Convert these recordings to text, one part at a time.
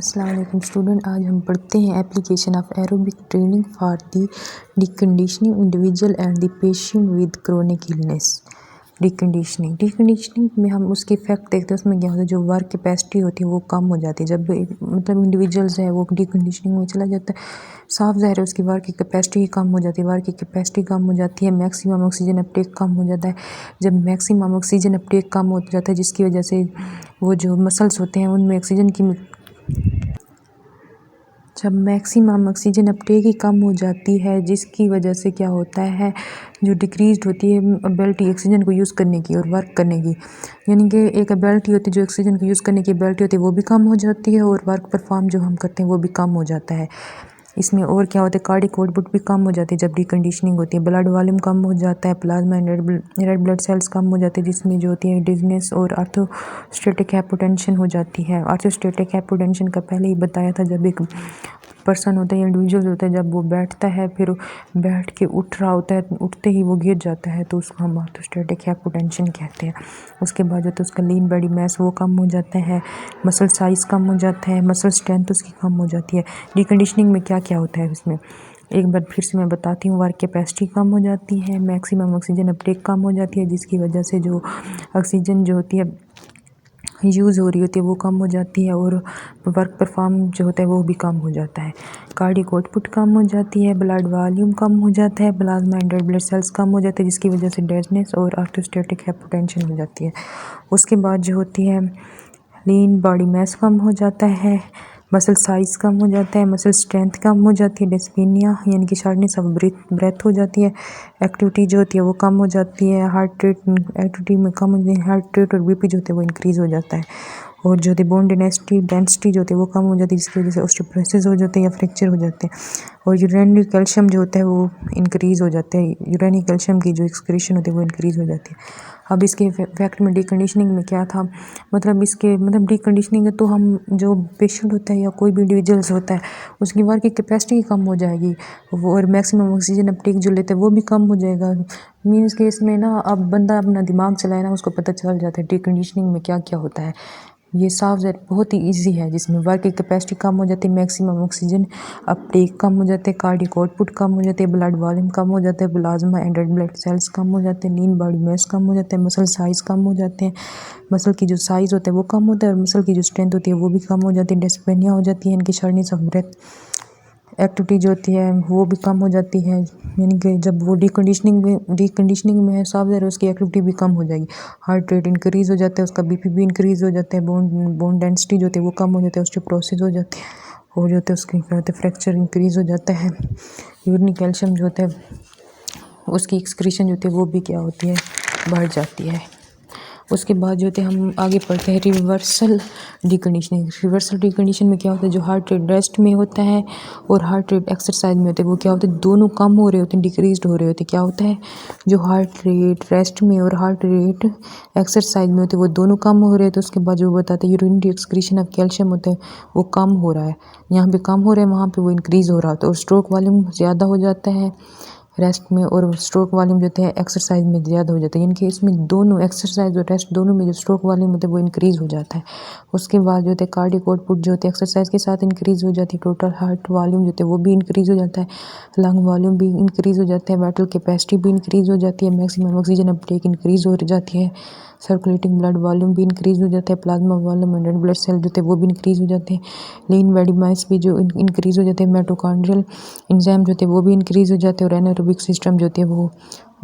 अस्सलाम वालेकुम स्टूडेंट। आज हम पढ़ते हैं application of aerobic training for the deconditioning individual and the patient with chronic illness. Deconditioning में हम उसके इफेक्ट देखते हैं। उसमें क्या होता है, जो वर्क कैपेसिटी होती है वो कम हो जाती है। जब मतलब इंडिविजुअल्स है वो डिकंडीशनिंग में चला जाता है, साफ ज़ाहिर है उसकी वर्क की कैपेसिटी कम हो जाती है। वर्क की कैपेसिटी कम हो जाती है, मैक्सिमम ऑक्सीजन अपटेक कम हो जाता है। जब मैक्सिमम ऑक्सीजन अपटेक कम हो जाता है जिसकी वजह से वो जो मसल्स होते हैं उनमें ऑक्सीजन की जब मैक्सिमम ऑक्सीजन अपटेक ही कम हो जाती है जिसकी वजह से क्या होता है, जो डिक्रीज्ड होती है एबिलिटी ऑक्सीजन को यूज़ करने की और वर्क करने की, यानी कि एक एबिलिटी होती है जो ऑक्सीजन को यूज़ करने की एबिलिटी होती है वो भी कम हो जाती है और वर्क परफॉर्म जो हम करते हैं वो भी कम हो जाता है। इसमें और क्या होता है, कार्डिक आउटपुट भी कम हो जाती है जब डिकंडीशनिंग होती है। ब्लड वॉल्यूम कम हो जाता है, plasma and red blood cells कम हो जाते हैं जिसमें जो होती है डिजीनेस और आर्थोस्टेटिक हाइपोटेंशन हो जाती है। आर्थोस्टेटिक हाइपोटेंशन का पहले ही बताया था, जब एक पर्सन होता है, इंडिविजुअल होता है, जब वो बैठता है फिर बैठ के उठ रहा होता है, उठते ही वो गिर जाता है तो उसको हम आर्थोस्टेटिक हाइपोटेंशन कहते हैं। उसके बाद जो तो उसका लीन बॉडी मास वो कम हो जाता है, मसल साइज़ कम हो जाता है, मसल स्ट्रेंथ उसकी कम हो जाती है। डिकंडीशनिंग में क्या क्या होता है उसमें एक बार फिर से मैं बताती हूँ। वर्क कैपेसिटी कम हो जाती है, मैक्सिमम ऑक्सीजन अपटेक कम हो जाती है जिसकी वजह से जो ऑक्सीजन जो होती है यूज़ हो रही होती है वो कम हो जाती है और वर्क परफॉर्म जो होता है वो भी कम हो जाता है। कार्डिक आउटपुट कम हो जाती है, ब्लड वॉल्यूम कम हो जाता है, plasma and red blood cells कम हो जाते हैं जिसकी वजह से डेजनेस और आर्थोस्टेटिक हाइपोटेंशन हो जाती है। उसके बाद जो होती है लीन बॉडी मास कम हो जाता है, मसल साइज़ कम हो जाता है, मसल स्ट्रेंथ कम हो जाती है, डिस्पीनिया यानी कि शार्टनेस ऑफ ब्रेथ हो जाती है, एक्टिविटी जो होती है वो कम हो जाती है, हार्ट रेट एक्टिविटी में कम हो जाती है, हार्ट रेट और बीपी जो होते हैं वो इंक्रीज़ हो जाता है, और जो होती है बोन डेंसिटी जो होती है वो कम हो जाती है जिसकी वजह से ऑस्टियोपोरोसिस हो जाते हैं या फ्रैक्चर हो जाते हैं, और यूरेनिक कैल्शियम जो होता है वो इंक्रीज़ हो जाता है। यूरेनिक कैल्शियम की जो एक्सक्रीशन होती है वो इंक्रीज़ हो जाती है। अब इसके इफेक्ट में डिकंडीशनिंग में क्या था, मतलब डिकंडीशनिंग है तो हम जो पेशेंट होता है या कोई भी इंडिविजुअल्स होता है उसकी वर्क की कैपेसिटी कम हो जाएगी वो, और मैक्सिमम ऑक्सीजन अपटेक जो लेते हैं वो भी कम हो जाएगा। मीन्स के इसमें ना अब बंदा अपना दिमाग चलाए ना उसको पता चल जाता है डिकंडीशनिंग में क्या क्या होता है। ये साफ ज़ाहिर बहुत ही इजी है, जिसमें वर्क की कैपेसिटी कम हो जाती है, मैक्सिमम ऑक्सीजन अपटेक कम हो जाते हैं, कार्डिक आउटपुट कम हो जाते हैं, ब्लड वॉल्यूम कम हो जाता है, plasma and red blood cells कम हो जाते हैं, लीन बॉडी मास कम हो जाता है, मसल साइज़ कम हो जाते हैं, मसल की जो साइज़ होता है वो कम होता है और मसल की जो स्ट्रेंथ होती है वो भी कम हो जाती है, डिस्पेनिया हो जाती है, इनकी शार्टनेस ऑफ ब्रेथ एक्टिविटी जो होती है वो भी कम हो जाती है। यानी कि जब वो डिकंडीशनिंग में है साफ ज़ाहिर उसकी एक्टिविटी भी कम हो जाएगी, हार्ट रेट इंक्रीज़ हो जाता है, उसका बीपी भी इंक्रीज़ हो जाता है, बोन डेंसिटी जो होती है वो कम हो जाती है, ऑस्टियोपोरोसिस हो जाती है, और जो होता है उसकी क्या होता है फ्रैक्चर इंक्रीज़ हो जाता है। यूरिक कैल्शियम जो होता है उसकी एक्सक्रीशन जो होती है वो भी क्या होती है बढ़ जाती है। उसके बाद जो होते हैं हम आगे पढ़ते हैं रिवर्सल डिकंडीशनिंग। रिवर्सल डिकंडीशन में क्या होता है, जो हार्ट रेट रेस्ट में होता है और हार्ट रेट एक्सरसाइज में होता है वो क्या होता है दोनों कम हो रहे होते हैं, डिक्रीज्ड हो रहे होते हैं। क्या होता है, जो हार्ट रेट रेस्ट में और हार्ट रेट एक्सरसाइज में होते हैं वो दोनों कम हो रहे हैं। तो उसके बाद जो बताते हैं यूरिनरी एक्सक्रीशन ऑफ कैल्शियम होता है वो कम हो रहा है, यहाँ पे कम हो रहा है वहाँ पे वो इंक्रीज़ हो रहा होता है, और स्ट्रोक वॉल्यूम ज़्यादा हो जाता है रेस्ट में और स्ट्रोक वॉल्यूम जो होते हैं एक्सरसाइज में ज़्यादा हो जाता है, यानी कि इसमें दोनों एक्सरसाइज और रेस्ट दोनों में जो स्ट्रोक वॉल्यूम होता है वो इंक्रीज़ हो जाता है। उसके बाद जो होता है कार्डिक आउटपुट जो होता है एक्सरसाइज के साथ इंक्रीज़ हो जाती है, टोटल हार्ट वॉल्यूम जो होता है वो भी इंक्रीज़ हो जाता है, लंग वॉल्यूम भी इंक्रीज़ हो जाता है, वाइटल कैपेसिटी भी इंक्रीज़ हो जाती है, मैक्सिमम ऑक्सीजन अपटेक इंक्रीज़ हो जाती है, सर्कुलेटिंग ब्लड वॉल्यूम भी इंक्रीज़ हो जाता है, plasma volume and red blood cell जो होते हैं वो भी इंक्रीज़ हो जाते हैं, लीन बॉडी मास भी जो इंक्रीज़ हो जाते हैं, माइटोकॉन्ड्रियल एंजाइम जो होते हैं वो भी इंक्रीज़ हो जाते हैं, और एनारोबिक सिस्टम जो होती है वो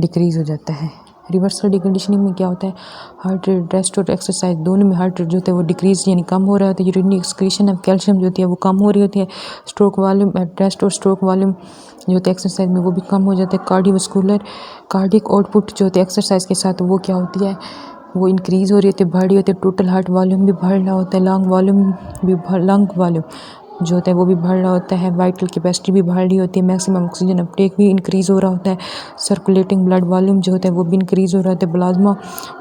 डिक्रीज़ हो जाता है। रिवर्सल डिकंडीशनिंग में क्या होता है, हार्ट रेट रेस्ट और एक्सरसाइज दोनों में हार्ट रेट जो होता है वो डिक्रीज यानी कम हो रहा होता है, यूरिनरी एक्सक्रीशन ऑफ कैल्शियम जो होती है वो कम हो रही होती है, स्ट्रोक वॉल्यूम रेस्ट और स्ट्रोक वॉल्यूम जो होता है एक्सरसाइज में वो भी कम हो जाता है, कार्डियोवास्कुलर कार्डिक आउटपुट जो होती है एक्सरसाइज के साथ वो क्या होती है वो इंक्रीज़ हो रही होती है, बढ़ रही होती है, टोटल हार्ट वॉल्यूम भी बढ़ रहा होता है, लंग वॉल्यूम जो होता है वो भी बढ़ रहा होता है, वाइटल कैपेसिटी भी बढ़ रही होती है, मैक्सिमम ऑक्सीजन अपटेक भी इंक्रीज़ हो रहा होता है, सर्कुलेटिंग ब्लड वॉल्यूम जो होता है वो भी इंक्रीज़ हो रहा होता है, plasma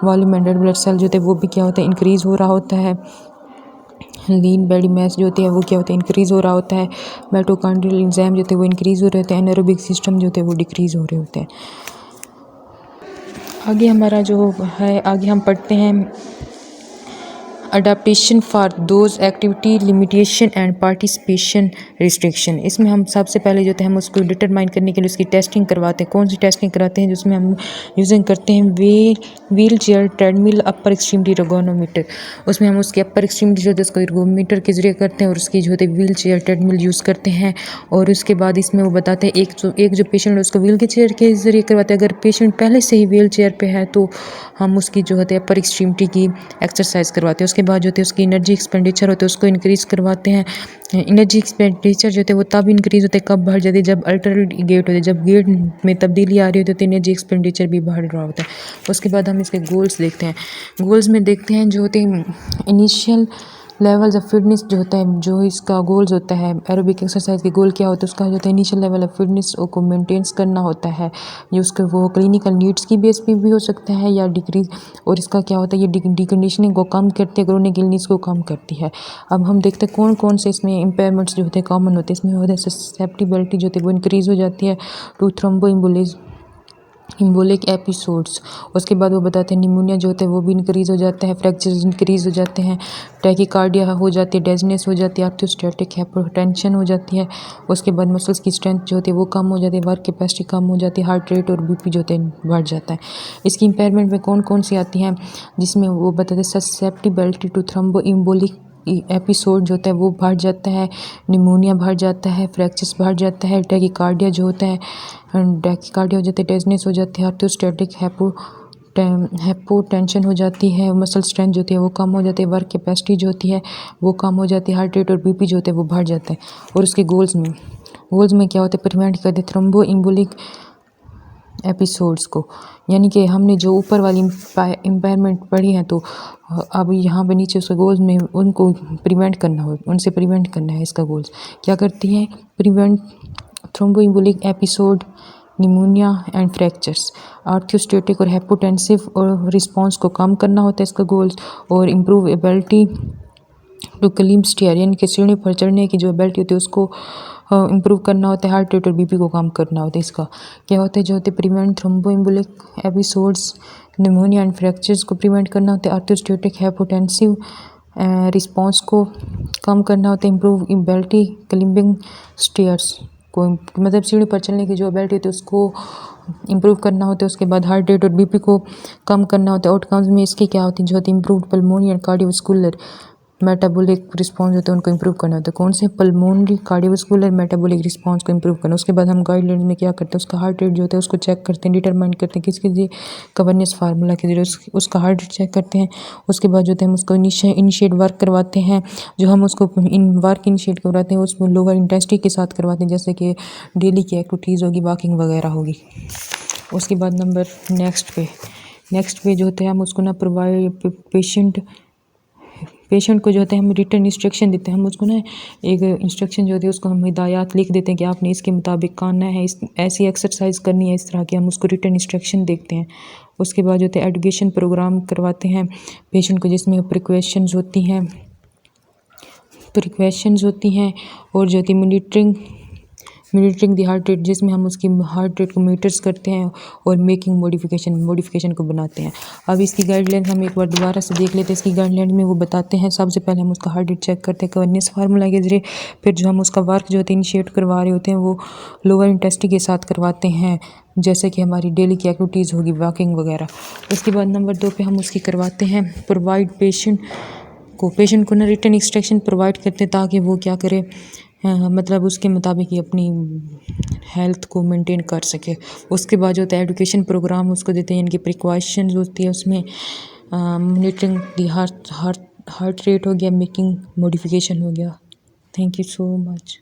volume and red blood cell जो होते हैं वो भी क्या होता है इंक्रीज़ हो रहा होता है, लीन बॉडी मास जो होती है वो क्या होता है इंक्रीज़ हो रहा होता है, माइटोकॉन्ड्रियल एंजाइम जो होते हैं वो इंक्रीज़ हो रहे होते हैं, एनारोबिक सिस्टम जो होते हैं वो डिक्रीज़ हो रहे होते हैं। आगे हमारा जो है आगे हम पढ़ते हैं adaptation for those activity limitation and participation restriction. इसमें हम सबसे पहले जो है हम उसको डिटरमाइन करने के लिए उसकी टेस्टिंग करवाते हैं। कौन सी टेस्टिंग कराते हैं? जिसमें हम यूजिंग करते हैं व्हील चेयर ट्रेडमिल अपर एक्सट्रीमिटी एर्गोनोमीटर। उसमें हम उसके अपर एक्सट्रीमिटी जो है उसको एर्गोमीटर के जरिए करते हैं और उसकी जो है व्हील चेयर ट्रेडमिल यूज़ करते हैं। और उसके बाद इसमें वो बताते हैं एक जो पेशेंट है उसको व्हील के चेयर के जरिए करवाते हैं। अगर पेशेंट पहले से ही व्हील चेयर पे है तो हम उसकी जो है अपर एक्सट्रीमिटी की एक्सरसाइज करवाते हैं। उसके बाद जो है उसकी एनर्जी एक्सपेंडिचर होता है उसको इंक्रीज़ करवाते हैं। एनर्जी एक्सपेंडिचर जो है वो तब इंक्रीज़ होता है, कब बढ़ जाती है? जब अल्टरनेट गेट होते हैं, जब गेट में तब्दीली आ रही होती है तो एनर्जी एक्सपेंडिचर भी बढ़ रहा होता है। उसके बाद हम इसके गोल्स देखते हैं। गोल्स में देखते हैं जो होते हैं इनिशियल लेवल्स ऑफ फिटनेस जो होता है, जो इसका गोल्स होता है एरोबिक एक्सरसाइज के गोल क्या होता है? उसका जो होता है इनिशियल लेवल ऑफ फिटनेस को मेंटेन्स करना होता है। ये उसके वो क्लिनिकल नीड्स की बेस पे भी हो सकता है या डिक्रीज। और इसका क्या होता है? ये डिकंडीशनिंग को कम करते हैं, क्रोनिक इलनेस को कम करती है। अब हम देखते हैं कौन कौन से इसमें इम्पेयरमेंट्स जो होते हैं कॉमन होते हैं। इसमें होता है ससेप्टिबिलिटी जो होती है वो इंक्रीज़ हो जाती है टू थ्रोम्बोइम्बोलिक एपिसोड्स। उसके बाद वो बताते हैं निमोनिया जो होता है वो भी इंक्रीज़ हो जाता है, फ्रैक्चर्स इंक्रीज़ हो जाते हैं, टैकीकार्डिया हो जाती है, डेजनेस हो जाती है, आर्थोस्टैटिक हाइपोटेंशन हो जाती है। उसके बाद मसल्स की स्ट्रेंथ जो होती है वो कम हो जाती है, वर्क कैपेसिटी कम हो जाती है, हार्ट रेट और बीपी जो होता है बढ़ जाता है। इसकी इम्पेयरमेंट में कौन कौन सी आती हैं? जिसमें वो बताते हैं ससेप्टिबिलिटी टू थ्रोम्बोइम्बोलिक एपिसोड जो होता है वो बढ़ जाता है, निमोनिया बढ़ जाता है, फ्रैक्चर्स बढ़ जाता है, टैकीकार्डिया जो होता है टैकीकार्डिया हो जाती है, डेजनेस हो जाती है, आर्थोस्टैटिक हाइपोटेंशन हो जाती है, मसल स्ट्रेंथ जो होती है वो कम हो जाती है, वर्क कैपेसिटी जो होती है वो कम हो जाती है, हार्ट रेट और बीपी जो होता है वो बढ़ जाता है। और उसके गोल्स में क्या होता है? प्रिवेंट करते थ्रोम्बो इम्बोलिक एपिसोड्स को। यानी कि हमने जो ऊपर वाली इम्पेयरमेंट पढ़ी है तो अब यहाँ पे नीचे उसके गोल्स में उनको उनसे प्रिवेंट करना है। इसका गोल्स क्या करती है? Prevent thromboembolic episode, pneumonia and fractures, orthostatic और हाइपोटेंसिव और रिस्पॉन्स को कम करना होता है इसका गोल्स। और improve ability to climb stair, यानी कि सीढ़ी पर चढ़ने की जो एबिलिटी होती है उसको इम्प्रूव करना होता है, हार्ट रेट और बीपी को कम करना होता है। इसका क्या होता है? जो होते prevent thromboembolic episodes, pneumonia and fractures को प्रिवेंट करना होता है, आर्थोस्टेटिक हाइपोटेंसिव रिस्पॉन्स को कम करना होता है, इम्प्रूव एबिलिटी क्लाइंबिंग स्टेयर्स को मतलब सीढ़ी पर चलने की जो एबिलिटी होती है उसको इम्प्रूव करना होता है। उसके बाद हार्ट रेट और बीपी को कम करना होता है। आउटकम्स में इसके क्या होती है? जो होती है improve pulmonary and cardiovascular metabolic response होता है उनको इम्प्रूव करना होता है। कौन से? पल्मोनरी, कार्डियोवास्कुलर, मेटाबॉलिक रिस्पॉन्स को इम्प्रूव करना। उसके बाद हम गाइडलाइंस में क्या करते हैं? उसका हार्ट रेट जो होता है उसको चेक करते हैं, डिटरमाइन करते हैं किसके लिए? कवर्नेस फार्मूला के जरिए उसका हार्ट रेट चेक करते हैं। उसके बाद जो होता है हम उसको इनिशिएट वर्क करवाते हैं। जो हम उसको वर्क इनिशिएट करवाते हैं उसमें लोअर इंटेंसिटी के साथ करवाते हैं, जैसे कि डेली की एक्टिविटीज़ होगी, वॉकिंग वगैरह होगी। उसके बाद नंबर नेक्स्ट पे जो होता है हम उसको ना प्रोवाइड पेशेंट को जो होता है हम रिटर्न इंस्ट्रक्शन देते हैं। हम उसको ना एक इंस्ट्रक्शन जो होती है उसको हम हिदायत लिख देते हैं कि आपने इसके मुताबिक करना है, इस ऐसी एक्सरसाइज करनी है, इस तरह की हम उसको रिटर्न इंस्ट्रक्शन देखते हैं। उसके बाद जो होता है एजुकेशन प्रोग्राम करवाते हैं पेशेंट को, जिसमें प्रिकॉशंस होती हैं और जो होती है मॉनिटरिंग द हार्ट रेट, जिसमें हम उसकी हार्ट रेट को मीटर्स करते हैं और मेकिंग मॉडिफिकेशन को बनाते हैं। अब इसकी गाइडलाइन हम एक बार दोबारा से देख लेते हैं। इसकी गाइडलाइन में वो बताते हैं सबसे पहले हम उसका हार्ट रेट चेक करते हैं कवर्नेस फार्मूला के जरिए। फिर जो हम उसका वर्क जो होता है इनिशिएट करवा रहे होते हैं वो लोअर इंटेंसिटी के साथ करवाते हैं, जैसे कि हमारी डेली की एक्टिविटीज़ होगी, वॉकिंग वगैरह। उसके बाद नंबर 2 पे हम उसकी करवाते हैं प्रोवाइड पेशेंट को ना रिटर्न इंस्ट्रक्शन प्रोवाइड करते हैं ताकि वो क्या करे, मतलब उसके मुताबिक ही अपनी हेल्थ को मेंटेन कर सके। उसके बाद जो होता है एजुकेशन प्रोग्राम उसको देते हैं, यानी कि प्रिकॉशंस होती है उसमें मॉनिटरिंग दी हार्ट रेट हो गया, मेकिंग मॉडिफिकेशन हो गया। Thank you so much.